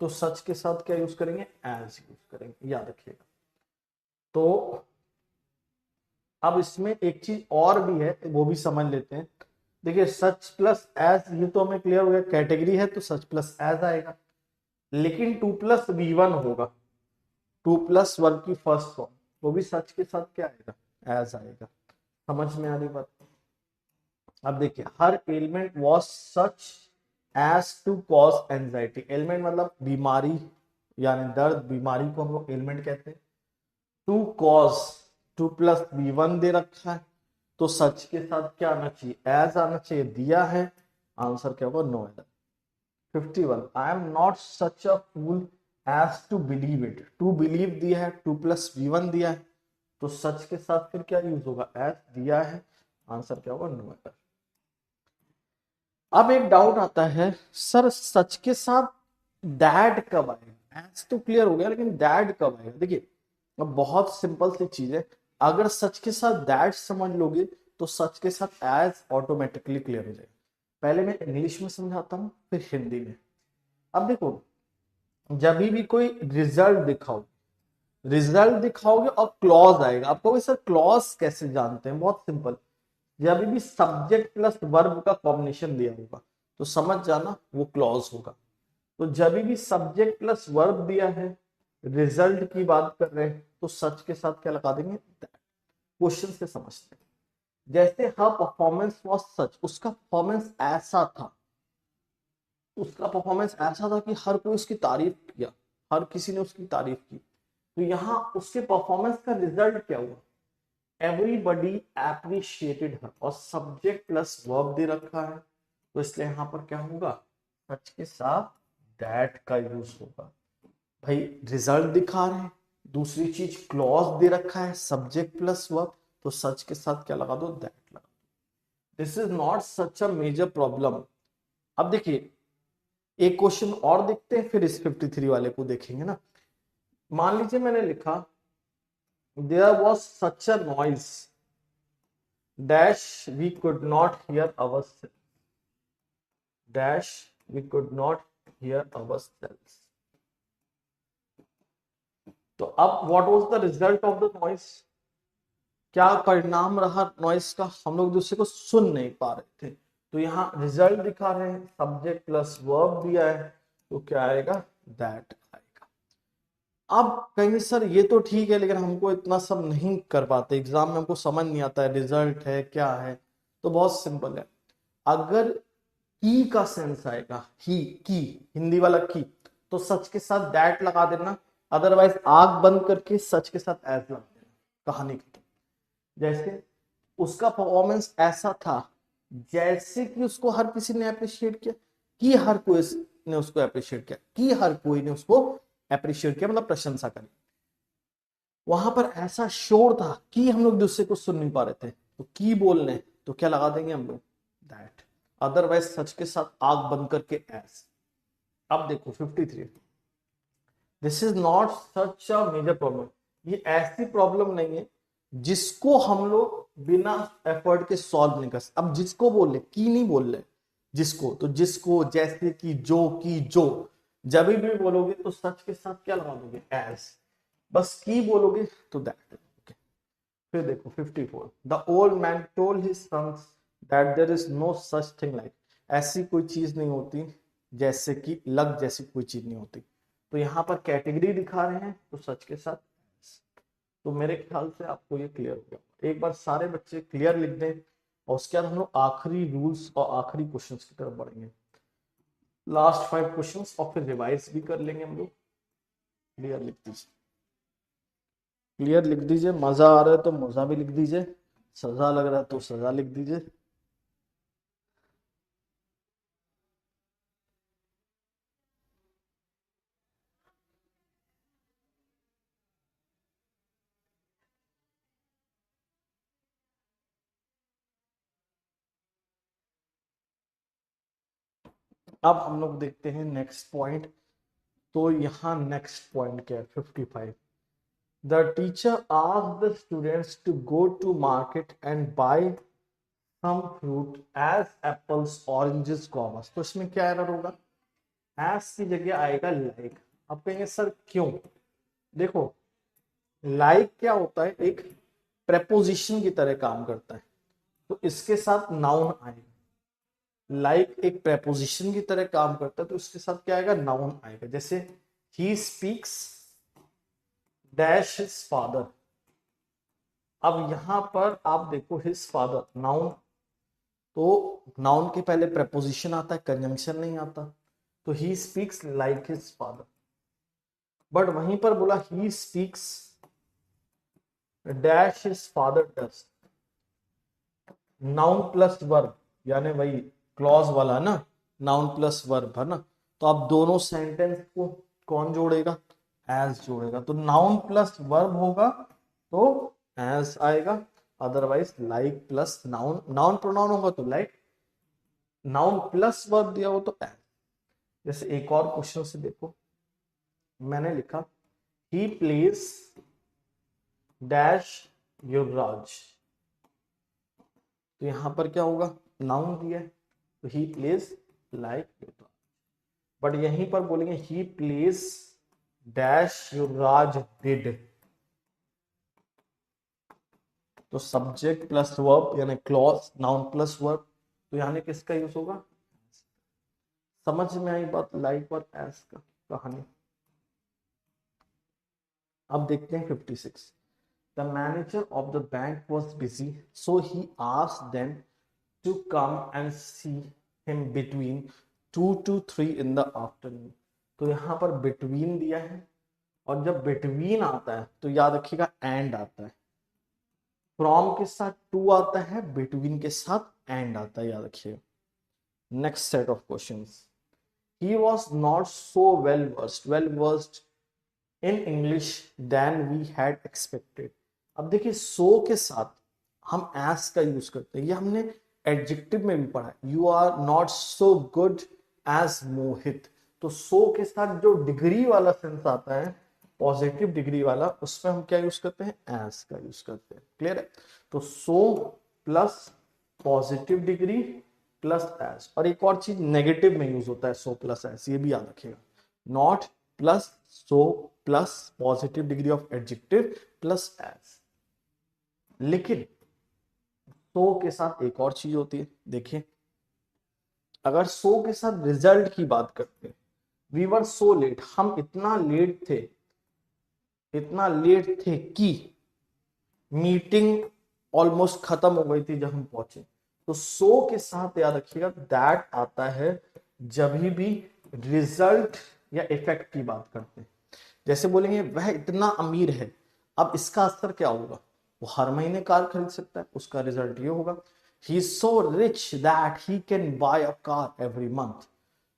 Speaker 1: तो सच के साथ क्या यूज करेंगे, एज यूज करेंगे, याद रखिएगा। तो अब इसमें एक चीज और भी है, वो भी समझ लेते हैं। देखिए सच प्लस एज, ये तो हमें क्लियर हो गया, कैटेगरी है तो सच प्लस एज आएगा। लेकिन 2+V1 होगा, 2+1 की फर्स्ट फॉर्म, वो भी सच के साथ क्या आएगा, एज आएगा। समझ में आ रही बात। अब देखिए, her ailment was such as to cause anxiety. Ailment मतलब बीमारी, यानी दर्द, बीमारी को हम लोग एलिमेंट कहते हैं। टू कॉज, 2+V1 दे रखा है, तो सच के साथ क्या आना चाहिए, एज आना चाहिए, दिया है। आंसर क्या होगा, no error. 51, I am not such a fool as to believe it. To believe दिया है, 2+V1 दिया है, तो सच के साथ फिर क्या यूज होगा, एज दिया है। आंसर क्या होगा, नो एरर। अब एक डाउट आता है, सर सच के साथ दैट कब आएगा, एज तो क्लियर हो गया लेकिन दैट कब आएगा। देखिए अब बहुत सिंपल सी चीज है, अगर सच के साथ दैट समझ लोगे तो सच के साथ एज ऑटोमेटिकली क्लियर हो जाएगा। पहले मैं इंग्लिश में समझाता हूँ फिर हिंदी में। अब देखो, जब भी कोई रिजल्ट दिखाओगे और क्लॉज आएगा, आप कहोगे सर क्लॉज कैसे जानते हैं, बहुत सिंपल, जब भी सब्जेक्ट प्लस वर्ब का कॉम्बिनेशन दिया होगा तो समझ जाना वो क्लॉज होगा। तो जब भी सब्जेक्ट प्लस वर्ब दिया है, रिजल्ट की बात कर रहे हैं, तो सच के साथ क्या लगा देंगे, क्वेश्चन से समझते हैं। जैसे हर परफॉर्मेंस वॉज सच, उसका परफॉर्मेंस ऐसा था, उसका परफॉर्मेंस ऐसा था कि हर कोई उसकी तारीफ किया, हर किसी ने उसकी तारीफ की। तो यहाँ उसके परफॉर्मेंस का रिजल्ट क्या हुआ, एवरीबडी एप्रिशिएटेड हर, और सब्जेक्ट प्लस वर्ब दे रखा है, तो इसलिए यहां पर क्या होगा, सच के साथ दैट का यूज होगा। भाई रिजल्ट दिखा रहे हैं, दूसरी चीज क्लॉज दे रखा है, सब्जेक्ट प्लस वर्ब, तो सच के साथ क्या लगा दो, दैट लगा दो। This is not such a major problem. अब देखिए एक क्वेश्चन और देखते हैं, फिर इस 53 वाले को देखेंगे ना। मान लीजिए मैंने लिखा, there was such a noise dash we could not hear ourselves, dash we could not hear ourselves। तो अब what was the result of the noise, क्या परिणाम रहा नॉइस का, हम लोग दूसरे को सुन नहीं पा रहे थे। तो यहाँ रिजल्ट दिखा रहे हैं, सब्जेक्ट प्लस वर्ब दिया है, तो क्या आएगा, दैट आएगा। अब कहेंगे सर ये तो ठीक है लेकिन हमको इतना सब नहीं कर पाते, एग्जाम में हमको समझ नहीं आता है रिजल्ट है क्या है। तो बहुत सिंपल है, अगर की का सेंस आएगा, की हिंदी वाला की, तो सच के साथ दैट लगा देना, अदरवाइज आग बंद करके सच के साथ एज लगा देना, कहानी खत्म। जैसे उसका परफॉर्मेंस ऐसा था जैसे कि उसको हर किसी ने अप्रिशिएट किया, कि हर कोई ने उसको अप्रिशिएट किया, कि हर कोई ने उसको अप्रिशिएट किया, मतलब प्रशंसा करी। वहां पर ऐसा शोर था कि हम लोग दूसरे को सुन नहीं पा रहे थे, तो की बोलने तो क्या लगा देंगे हम लोग, दैट। अदरवाइज सच के साथ आग बंद करके एस। अब देखो 53, this is not such a major problem, ये ऐसी प्रॉब्लम नहीं है जिसको हम लोग बिना एफर्ट के सॉल्व नहीं कर सकते। अब जिसको बोल रहे, की नहीं बोल रहे, जिसको, तो जिसको, जैसे कि, जो, की, जो, जब भी बोलोगे तो सच के साथ क्या लगा दोगे, एज। बस की बोलोगे तो दैट। फिर देखो 54, the old man told his sons that there is no such thing like, ऐसी कोई चीज नहीं होती जैसे कि लक जैसी कोई चीज नहीं होती। तो यहाँ पर कैटेगरी दिखा रहे हैं तो सच के साथ। तो मेरे ख्याल से आपको ये क्लियर हो गया। एक बार सारे बच्चे क्लियर लिख दें और उसके बाद हम लोग आखिरी रूल्स और आखिरी क्वेश्चंस की तरफ बढ़ेंगे। लास्ट 5 क्वेश्चंस और फिर रिवाइज भी कर लेंगे हम लोग। क्लियर लिख दीजिए, क्लियर लिख दीजिए। मजा आ रहा है तो मजा भी लिख दीजिए, सजा लग रहा है तो सजा लिख दीजिए। अब हम लोग देखते हैं नेक्स्ट पॉइंट। तो यहाँ नेक्स्ट पॉइंट क्या है, 55। The teacher asked the students to go to market and buy some fruit as apples, oranges, guavas. तो इसमें क्या एरर होगा, एज की जगह आएगा लाइक। आप कहेंगे सर क्यों? देखो लाइक क्या होता है, एक प्रेपोजिशन की तरह काम करता है, तो इसके साथ नाउन आएगा। लाइक एक प्रेपोजिशन की तरह काम करता है तो इसके साथ क्या आएगा, नाउन आएगा। जैसे he speaks dash his father. अब यहां पर आप देखो हिज फादर नाउन, तो नाउन के पहले प्रेपोजिशन आता है, कंजंक्शन नहीं आता। तो he speaks like his father. But वहीं पर बोला he speaks dash his father does. Noun plus verb, यानी वही क्लॉज वाला ना, नाउन प्लस वर्ब है ना। तो आप दोनों सेंटेंस को कौन जोड़ेगा, एज जोड़ेगा। तो नाउन प्लस वर्ब होगा तो एज आएगा, otherwise like plus noun, noun pronoun होगा तो लाइक, नाउन प्लस वर्ब दिया हो तो एज। जैसे एक और क्वेश्चन से देखो, मैंने लिखा ही प्लेज डैश युवराज। तो यहां पर क्या होगा, नाउन दिया है तो he plays like Yuvraj. But यहीं पर बोलेंगे he plays dash Yuvraj did. तो सब्जेक्ट प्लस वर्ब यानी क्लॉज, नाउन प्लस वर्ब, तो यानी किसका यूज होगा। समझ में आई बात, लाइक और एस का कहानी। अब देखते हैं 56। The manager of the bank was busy so he asked them to come and see him between 2 to 3 in the afternoon. तो यहाँ पर बिटवीन दिया है, और जब बिटवीन आता है तो याद रखिएगा एंड आता है। फ्रॉम के साथ टू आता है, बिटवीन के साथ एंड आता है, याद रखिएगा। Next set of questions. He was not so well versed in English than we had expected। अब देखिए so के साथ हम as का यूज करते हैं, ये हमने एडजेक्टिव में भी पढ़ा है। You are not so good as मोहित। तो so के साथ जो डिग्री वाला सेंस आता है, पॉजिटिव डिग्री वाला, उसमें हम क्या यूज करते हैं, as का यूज करते हैं। क्लियर है? तो so plus positive degree plus S. और एक और चीज नेगेटिव में यूज होता है सो प्लस एस, ये भी याद रखिएगा। Not plus so plus positive degree of adjective plus S. लेकिन सो के साथ एक और चीज होती है, देखिए अगर सो के साथ रिजल्ट की बात करते हैं, वी वर सो लेट, हम इतना लेट थे, इतना लेट थे कि मीटिंग ऑलमोस्ट खत्म हो गई थी जब हम पहुंचे। तो सो के साथ याद रखिएगा दैट आता है जब भी रिजल्ट या इफेक्ट की बात करते हैं। जैसे बोलेंगे वह इतना अमीर है, अब इसका असर क्या होगा, वो हर महीने कार खरीद सकता है, उसका रिजल्ट ये होगा he is so rich that he can buy a car every month.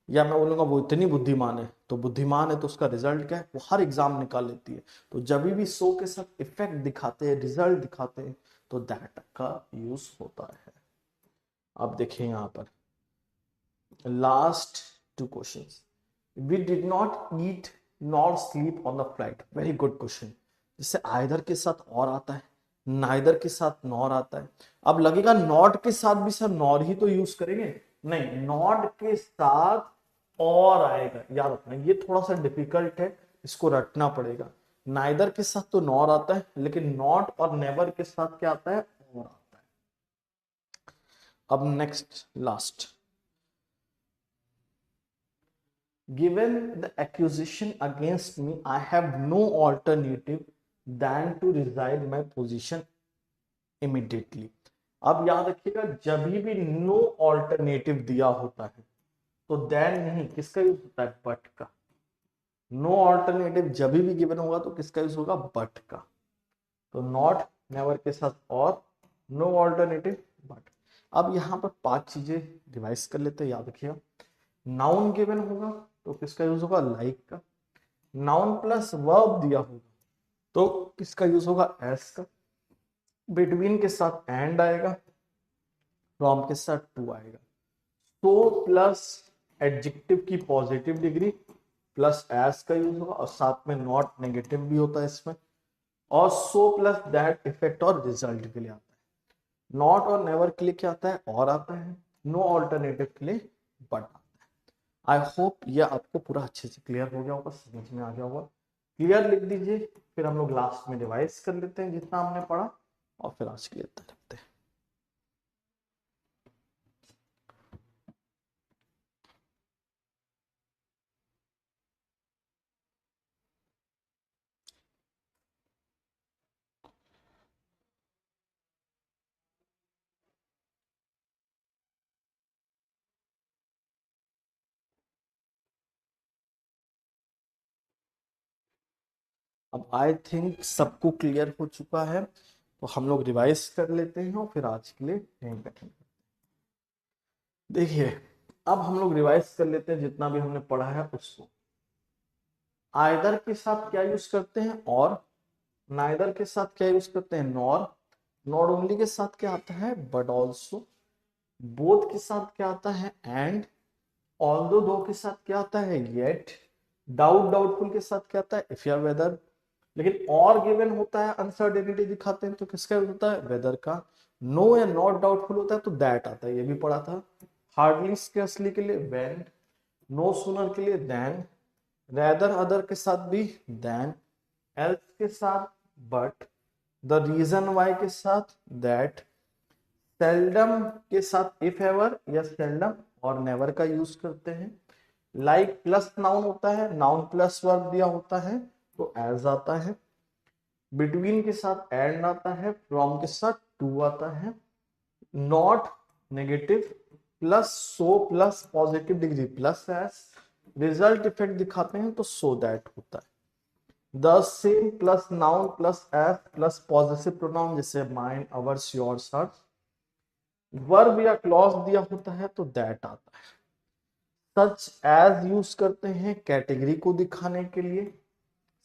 Speaker 1: या मैं बोलूंगा वो इतनी बुद्धिमान है, तो बुद्धिमान है तो उसका रिजल्ट क्या है, वो हर एग्जाम निकाल लेती है। तो जब भी सो के साथ इफेक्ट दिखाते हैं, रिजल्ट दिखाते हैं, तो दैट का यूज होता है। अब देखिए यहां पर last 2 questions. We did not eat nor sleep on the flight. Very good question. जिससे आइदर के साथ और आता है, नाइदर के साथ नॉर आता है। अब लगेगा नॉट के साथ भी सर नॉर ही तो यूज करेंगे, नहीं, नॉट के साथ और आएगा। याद रखना ये थोड़ा सा डिफिकल्ट है, इसको रटना पड़ेगा। नाइदर के साथ तो नॉर आता है, लेकिन नॉट और नेवर के साथ क्या आता है, और आता है। अब next last given the accusation against me, I have no alternative than to resign my position immediately. अब याद रखिएगा, जब भी नो ऑल्टरनेटिव दिया होता है तो देन नहीं, किसका यूज होता है, बट का। नो ऑल्टरनेटिव जब भी गिवन होगा तो किसका यूज होगा, बट का। तो नॉट, नेवर के साथ और, नो ऑल्टरनेटिव, बट। अब यहाँ पर 5 चीजें रिवाइज कर लेते हैं, याद रखिएगा। नाउन गिवन होगा तो किसका यूज होगा, लाइक का। नाउन प्लस वर्ब दिया होगा तो किसका यूज होगा, एस का। बिटवीन के साथ एंड आएगा, फ्रॉम के साथ टू आएगा। सो प्लस एडजेक्टिव की पॉजिटिव डिग्री प्लस एस का यूज होगा, और साथ में नॉट नेगेटिव भी होता है इसमें। और सो प्लस दैट इफेक्ट और रिजल्ट के लिए आता है। नॉट और नेवर के लिए क्या आता है, और आता है। नो ऑल्टरनेटिव के लिए बट आता है। आई होप ये आपको पूरा अच्छे से क्लियर हो गया होगा, समझ में आ गया होगा। क्लियर लिख दीजिए, फिर हम लोग लास्ट में रिवाइज कर लेते हैं जितना हमने पढ़ा, और फिर आज क्लियर करते हैं। अब आई थिंक सबको क्लियर हो चुका है, तो हम लोग रिवाइज कर लेते हैं और फिर आज के लिए यहीं पे। देखिए, अब हम लोग रिवाइज कर लेते हैं जितना भी हमने पढ़ा है उसको। आइदर के साथ क्या यूज करते हैं, और। नाइदर के साथ क्या यूज करते हैं, नॉर। नॉट ओनली के साथ क्या आता है, बट ऑल्सो। बोथ के साथ क्या आता है, एंड। ऑल्दो दो के साथ क्या आता है, येट। डाउट डाउटफुल के साथ क्या आता है, इफ या वेदर। लेकिन और गिवन होता है, अनसर्टेनिटी दिखाते हैं तो किसका यूज होता है, वेदर का। नो या नॉट डाउटफुल होता है तो दैट आता है, ये भी पढ़ा था। हार्डली स्केर्सली के लिए व्हेन। नो सूनर के लिए देन। रेदर अदर के साथ भी देन। एल्स के साथ बट। द रीजन वाई के साथ दैट। सेल्डम के साथ इफ एवर या सेल्डम और नेवर का यूज करते हैं। लाइक प्लस नाउन होता है, नाउन प्लस वर्ब दिया होता है तो एज आता है। बिटवीन के साथ एंड आता है, फ्रॉम के साथ टू आता है। Not negative plus so plus positive degree plus S. Result effect दिखाते हैं तो सो दैट होता है। The same plus noun plus F plus positive pronoun जैसे mine, ours, yours, hers. Verb या क्लॉज दिया होता है तो दैट आता है। सच एज यूज करते हैं कैटेगरी को दिखाने के लिए।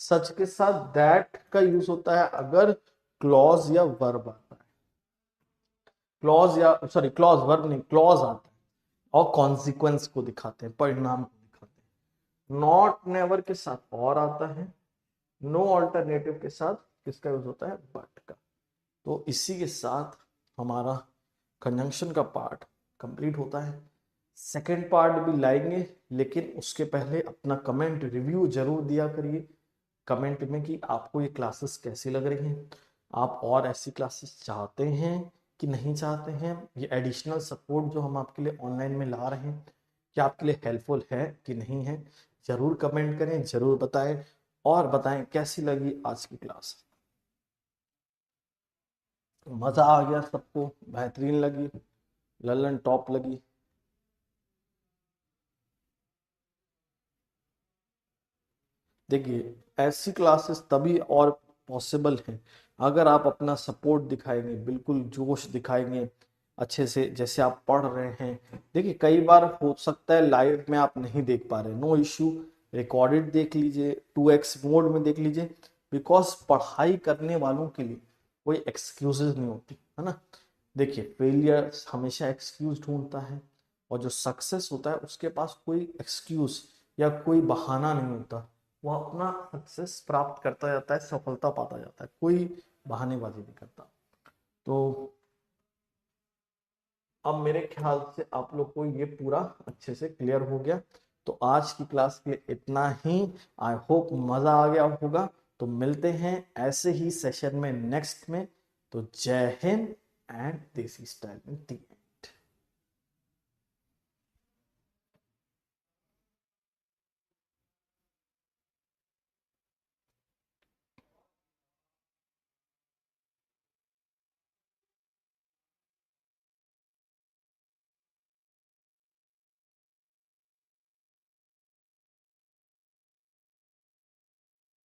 Speaker 1: सच के साथ दैट का यूज होता है अगर क्लॉज या वर्ब आता है। क्लॉज या सॉरी, क्लॉज वर्ब नहीं, क्लॉज आता है और कॉन्सिक्वेंस को दिखाते हैं, परिणाम को दिखाते हैं। नॉट नेवर के साथ और आता है। नो ऑल्टरनेटिव के साथ किसका यूज होता है, बट का। तो इसी के साथ हमारा कंजंक्शन का पार्ट कंप्लीट होता है। सेकेंड पार्ट भी लाएंगे, लेकिन उसके पहले अपना कमेंट रिव्यू जरूर दिया करिए कमेंट में कि आपको ये क्लासेस कैसी लग रही हैं। आप और ऐसी क्लासेस चाहते हैं कि नहीं चाहते हैं। ये एडिशनल सपोर्ट जो हम आपके लिए ऑनलाइन में ला रहे हैं, क्या आपके लिए हेल्पफुल है कि नहीं है, जरूर कमेंट करें, जरूर बताएं। और बताएं कैसी लगी आज की क्लास। मजा आ गया सबको, बेहतरीन लगी, लल्लन टॉप लगी। देखिए, ऐसी क्लासेस तभी और पॉसिबल है अगर आप अपना सपोर्ट दिखाएंगे, बिल्कुल जोश दिखाएंगे अच्छे से, जैसे आप पढ़ रहे हैं। देखिए, कई बार हो सकता है लाइव में आप नहीं देख पा रहे, नो इश्यू, रिकॉर्डेड देख लीजिए, 2x मोड में देख लीजिए। बिकॉज पढ़ाई करने वालों के लिए कोई एक्सक्यूजेज नहीं होती है ना। देखिए, फेलियर हमेशा एक्सक्यूज ढूंढता है, और जो सक्सेस होता है उसके पास कोई एक्सक्यूज या कोई बहाना नहीं होता। वो अपना सक्सेस प्राप्त करता जाता है, सफलता पाता जाता है, कोई बहानेबाजी नहीं करता। तो अब मेरे ख्याल से आप लोग को ये पूरा अच्छे से क्लियर हो गया। तो आज की क्लास के लिए इतना ही। आई होप मजा आ गया होगा। तो मिलते हैं ऐसे ही सेशन में नेक्स्ट में। तो जय हिंद एंड देसी स्टाइल में टी।